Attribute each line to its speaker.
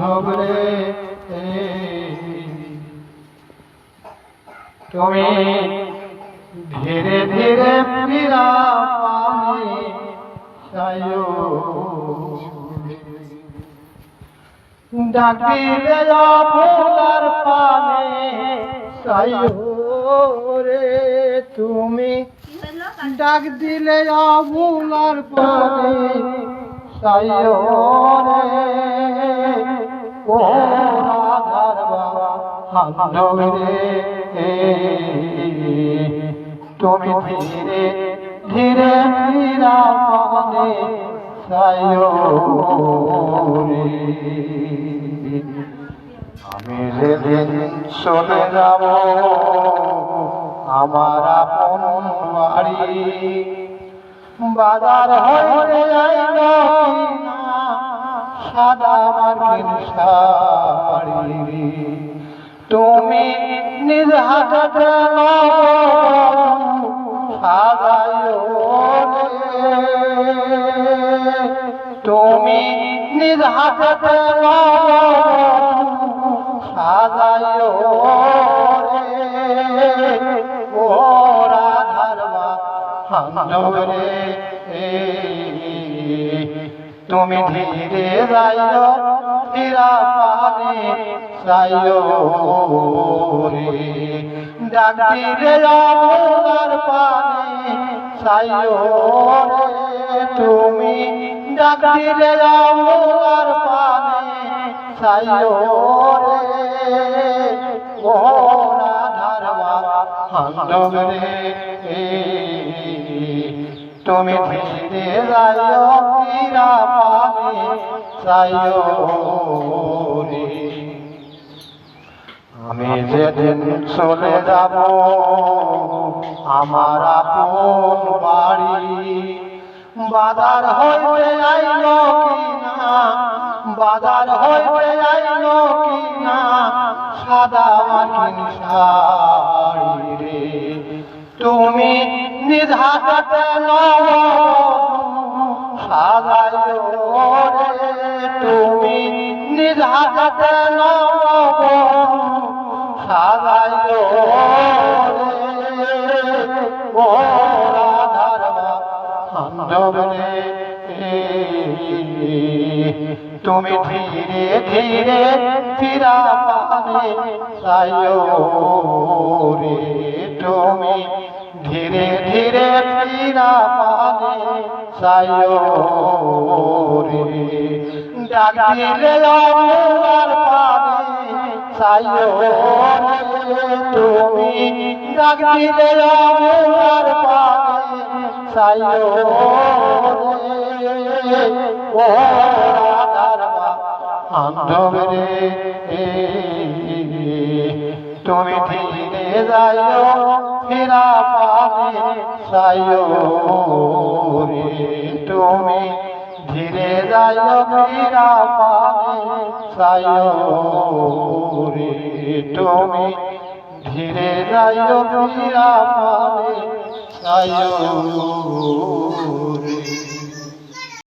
Speaker 1: বান্ধব রে তুমি ধীরে ধীরে ফিরা পানে চাইও ডাক দিলে ফুলার পানে চাইও রে তুমি ডাক দিলে ফুলার পানে চাইও রে ও রাধার বান্ধব রে তুমি ধীরে ধীরে ফিরা পানে চাইও রে আমি যেদিন চলে যাব আমার আপন বাড়ি বাজার হইতে আইল কিনা সাদা মার্কিন শাড়ি তুমি নিজ হাতে সাজাইও রে তুমি নিজ হাতে সাজাইও রে ও রাধার বান্ধব রে তুমি ধীরে যাইও ফিরা পানে চাইও রে ডাক দিলে আপনার পানে চাইও রে তুমি ডাক দিলে আপনার পানে চাইও রে ও রাধার বান্ধব রে তুমি ধীরে যাইও ফিরা পানে চাইও রে আমি যেদিন চলে যাব আমার আপন বাড়ি বাজার হইতে আইল কিনা বাজার হইতে আইল কিনা সাদা মার্কিন শাড়ি রে তুমি নিজ হাতে সাজাইও রে তুমি নিজ হাতে সাজাইও রে ও রাধার বান্ধব রে তুমি ধীরে ধীরে ফিরা পানে চাইও রে তুমি ধীরে ধীরে ফিরা পানে চাইও রে ডাক দিলে আপনার পানে চাইও রে তুমি ডাক দিলে আপনার পানে চাইও রে ও রাধার বান্ধব রে তুমি ধীরে যাইও ফিরা পানে চাইও রে তুমি ধীরে যাইও ফিরা পানে চাইও রে তুমি ধীরে যাইও ফিরা পানে চাইও রে।